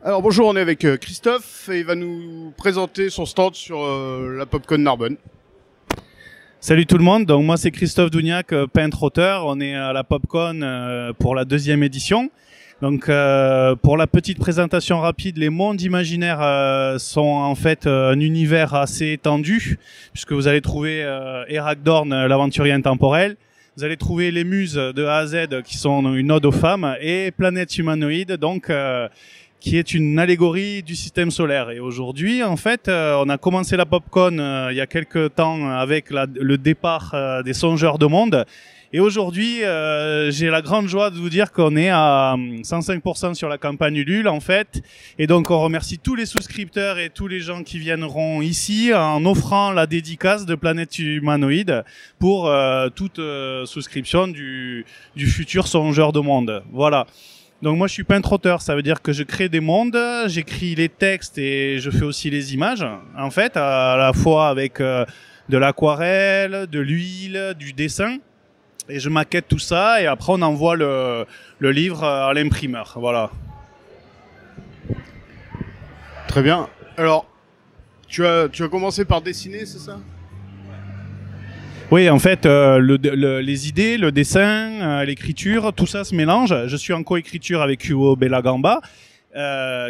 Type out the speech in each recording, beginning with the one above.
Alors bonjour, on est avec Christophe et il va nous présenter son stand sur la PopCon Narbonne. Salut tout le monde, donc moi c'est Christophe Dougnac, peintre-auteur. On est à la PopCon pour la 2e édition. Donc pour la petite présentation rapide, les mondes imaginaires sont en fait un univers assez étendu, puisque vous allez trouver Eragdorn, l'aventurier intemporel. Vous allez trouver les muses de A à Z qui sont une ode aux femmes, et Planète humanoïde, donc qui est une allégorie du système solaire. Et aujourd'hui, en fait, on a commencé la PopCon il y a quelques temps avec le départ des Songeurs de Monde. Et aujourd'hui, j'ai la grande joie de vous dire qu'on est à 105% sur la campagne Ulule, en fait. Et donc, on remercie tous les souscripteurs et tous les gens qui viendront ici en offrant la dédicace de Planète humanoïde pour toute souscription du futur Songeur de Monde. Voilà. Donc moi je suis peintre-auteur, ça veut dire que je crée des mondes, j'écris les textes et je fais aussi les images, en fait, à la fois avec de l'aquarelle, de l'huile, du dessin, et je maquette tout ça et après on envoie le livre à l'imprimeur, voilà. Très bien. Alors, tu as commencé par dessiner, c'est ça ? Oui, en fait, les idées, le dessin, l'écriture, tout ça se mélange. Je suis en coécriture avec Hugo Bellagamba,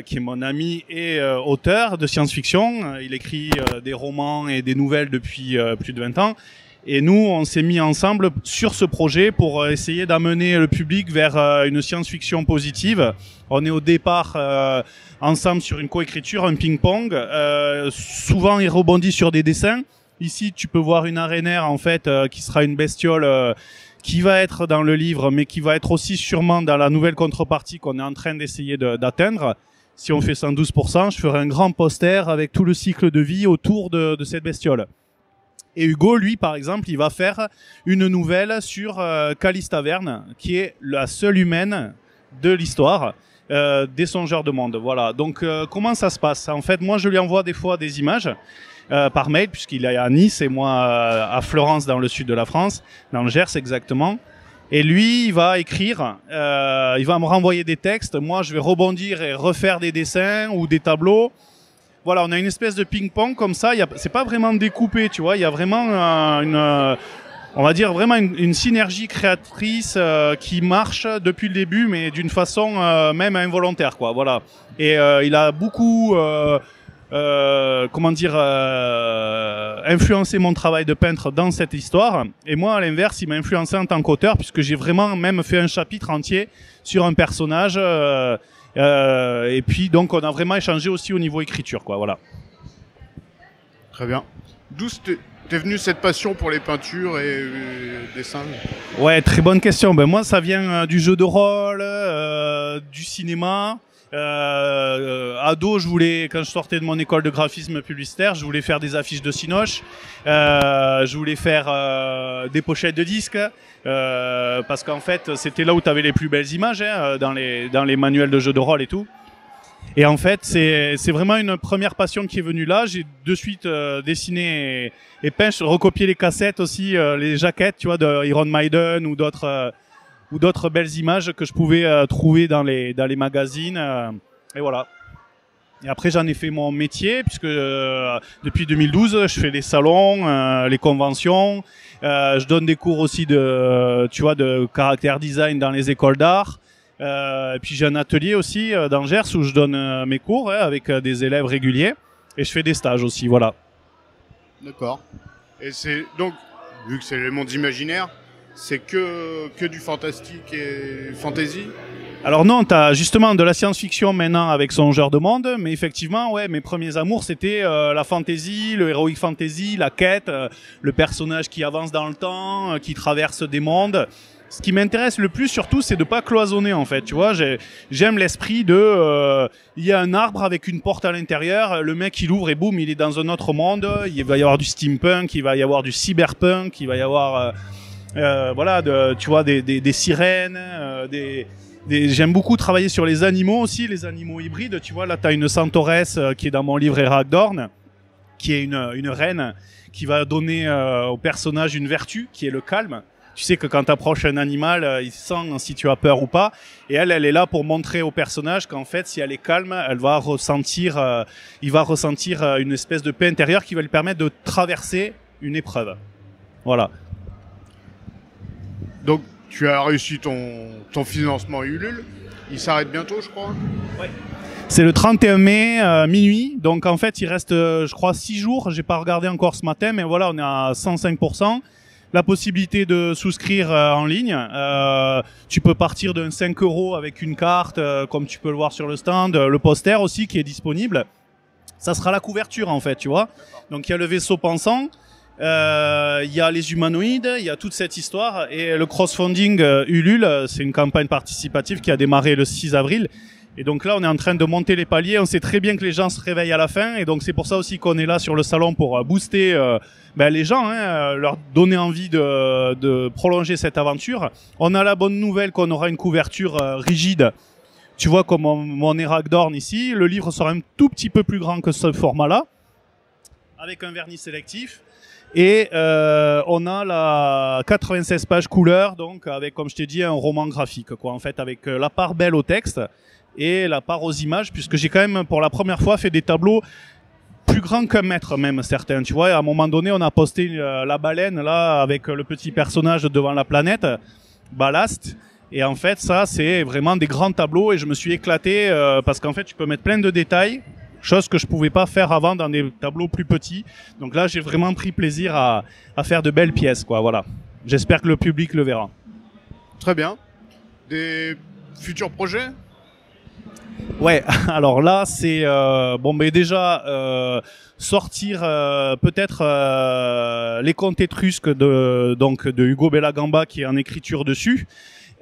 qui est mon ami et auteur de science-fiction. Il écrit des romans et des nouvelles depuis plus de 20 ans. Et nous, on s'est mis ensemble sur ce projet pour essayer d'amener le public vers une science-fiction positive. On est au départ ensemble sur une coécriture, un ping-pong. Souvent, il rebondit sur des dessins. Ici, tu peux voir une arénaire, en fait, qui sera une bestiole qui va être dans le livre, mais qui va être aussi sûrement dans la nouvelle contrepartie qu'on est en train d'essayer d'atteindre. Si on fait 112%, je ferai un grand poster avec tout le cycle de vie autour de cette bestiole. Et Hugo, lui, par exemple, il va faire une nouvelle sur Calista Verne, qui est la seule humaine de l'histoire des Songeurs de Monde. Voilà. Donc, comment ça se passe ? En fait, moi, je lui envoie des fois des images par mail, puisqu'il est à Nice et moi à Florence, dans le sud de la France, dans le Gers exactement. Et lui, il va écrire, il va me renvoyer des textes. Moi, je vais rebondir et refaire des dessins ou des tableaux. Voilà, on a une espèce de ping-pong comme ça. C'est pas vraiment découpé, tu vois. Il y a vraiment on va dire vraiment une synergie créatrice qui marche depuis le début, mais d'une façon même involontaire, quoi. Voilà. Et il a beaucoup influencé mon travail de peintre dans cette histoire. Et moi, à l'inverse, il m'a influencé en tant qu'auteur, puisque j'ai vraiment même fait un chapitre entier sur un personnage. Et puis, donc, on a vraiment échangé aussi au niveau écriture, quoi. Voilà. Très bien. D'où t'es venu cette passion pour les peintures et dessins ? Ouais, très bonne question. Ben moi, ça vient du jeu de rôle, du cinéma. Ado, quand je sortais de mon école de graphisme publicitaire, je voulais faire des affiches de cinoche, je voulais faire des pochettes de disques, parce qu'en fait, c'était là où tu avais les plus belles images, dans les manuels de jeux de rôle et tout. Et en fait, c'est vraiment une première passion qui est venue là. J'ai de suite dessiné et peint, recopié les cassettes aussi, les jaquettes, tu vois, de Iron Maiden ou d'autres belles images que je pouvais trouver dans les magazines. Et voilà. Et après, j'en ai fait mon métier, puisque depuis 2012, je fais les salons, les conventions. Je donne des cours aussi de caractère design dans les écoles d'art. Et puis j'ai un atelier aussi dans Gers où je donne mes cours avec des élèves réguliers. Et je fais des stages aussi, voilà. D'accord. Et c'est donc, vu que c'est les mondes imaginaires, c'est que du fantastique et fantasy ? Alors non, t'as justement de la science-fiction maintenant avec Songeur de Monde, mais effectivement, ouais, mes premiers amours, c'était la fantasy, le heroic fantasy, la quête, le personnage qui avance dans le temps, qui traverse des mondes. Ce qui m'intéresse le plus surtout, c'est de pas cloisonner, en fait, tu vois. J'aime l'esprit de il y a un arbre avec une porte à l'intérieur, le mec il ouvre et boum, il est dans un autre monde. Il va y avoir du steampunk, il va y avoir du cyberpunk, il va y avoir voilà, tu vois, des sirènes, j'aime beaucoup travailler sur les animaux aussi, les animaux hybrides. Tu vois, là, tu as une centauresse qui est dans mon livre Eragdorn, qui est une reine qui va donner au personnage une vertu, qui est le calme. Tu sais que quand tu approches un animal, il sent si tu as peur ou pas. Et elle est là pour montrer au personnage qu'en fait, si elle est calme, il va ressentir une espèce de paix intérieure qui va lui permettre de traverser une épreuve. Voilà. Donc, tu as réussi ton financement Ulule. Il s'arrête bientôt, je crois. Ouais. C'est le 31 mai, minuit. Donc, en fait, il reste, je crois, 6 jours. J'ai pas regardé encore ce matin, mais voilà, on est à 105%. La possibilité de souscrire en ligne. Tu peux partir d'un 5 € avec une carte, comme tu peux le voir sur le stand. Le poster aussi qui est disponible. Ça sera la couverture, en fait, tu vois. Donc, il y a le vaisseau pensant. Il y a les humanoïdes, il y a toute cette histoire et le crowdfunding Ulule, c'est une campagne participative qui a démarré le 6 avril et donc là on est en train de monter les paliers, on sait très bien que les gens se réveillent à la fin et donc c'est pour ça aussi qu'on est là sur le salon pour booster les gens, leur donner envie de prolonger cette aventure. On a la bonne nouvelle qu'on aura une couverture rigide, tu vois comme mon Eragdorn ici, le livre sera un tout petit peu plus grand que ce format là avec un vernis sélectif. Et on a la 96 pages couleur, donc avec, comme je t'ai dit, un roman graphique, quoi. En fait, avec la part belle au texte et la part aux images, puisque j'ai quand même, pour la première fois, fait des tableaux plus grands qu'1 mètre même, certains. Tu vois, à un moment donné, on a posté la baleine, là, avec le petit personnage devant la planète, Ballast. Et en fait, ça, c'est vraiment des grands tableaux et je me suis éclaté parce qu'en fait, tu peux mettre plein de détails. Chose que je pouvais pas faire avant dans des tableaux plus petits. Donc là, j'ai vraiment pris plaisir à faire de belles pièces, quoi. Voilà. J'espère que le public le verra. Très bien. Des futurs projets ? Ouais. Alors là, c'est sortir peut-être les contes étrusques de Hugo Bellagamba qui est en écriture dessus.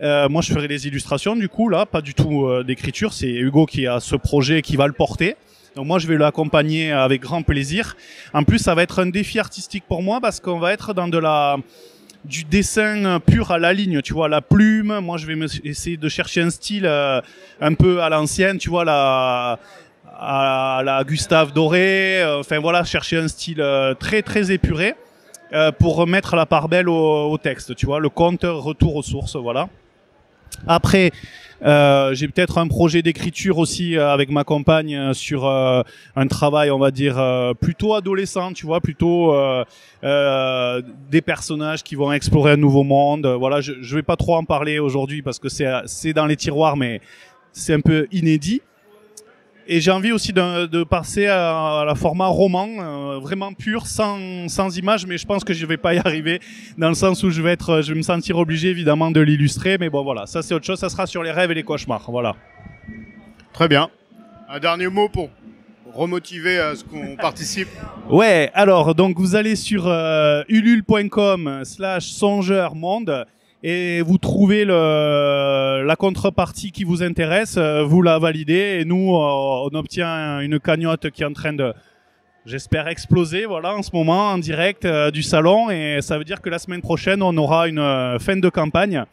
Moi, je ferai les illustrations du coup là, pas du tout d'écriture. C'est Hugo qui a ce projet qui va le porter. Donc moi, je vais l'accompagner avec grand plaisir. En plus, ça va être un défi artistique pour moi parce qu'on va être dans du dessin pur à la ligne, tu vois, la plume. Moi, je vais essayer de chercher un style un peu à l'ancienne, tu vois, à la Gustave Doré. Enfin voilà, chercher un style très très épuré pour remettre la part belle au texte, tu vois, le conte retour aux sources, voilà. Après, j'ai peut-être un projet d'écriture aussi avec ma compagne sur un travail, on va dire, plutôt adolescent, tu vois, plutôt des personnages qui vont explorer un nouveau monde. Voilà, je vais pas trop en parler aujourd'hui parce que c'est dans les tiroirs, mais c'est un peu inédit. Et j'ai envie aussi de passer à la format roman, vraiment pur, sans images, mais je pense que je vais pas y arriver, dans le sens où je vais me sentir obligé évidemment de l'illustrer, mais bon voilà, ça c'est autre chose, ça sera sur les rêves et les cauchemars, voilà. Très bien. Un dernier mot pour remotiver à ce qu'on participe. Ouais, alors donc vous allez sur ulule.com/songeurmonde et vous trouvez la contrepartie qui vous intéresse, vous la validez et nous on obtient une cagnotte qui est en train de, j'espère, exploser voilà en ce moment en direct du salon et ça veut dire que la semaine prochaine on aura une fin de campagne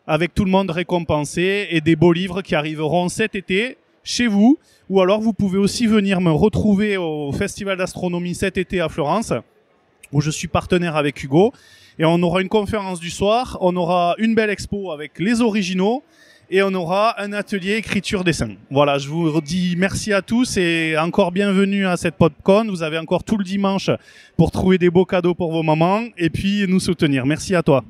avec tout le monde récompensé et des beaux livres qui arriveront cet été chez vous, ou alors vous pouvez aussi venir me retrouver au Festival d'astronomie cet été à Florence où je suis partenaire avec Hugo. Et on aura une conférence du soir, on aura une belle expo avec les originaux et on aura un atelier écriture-dessin. Voilà, je vous dis merci à tous et encore bienvenue à cette PodCon. Vous avez encore tout le dimanche pour trouver des beaux cadeaux pour vos mamans et puis nous soutenir. Merci à toi.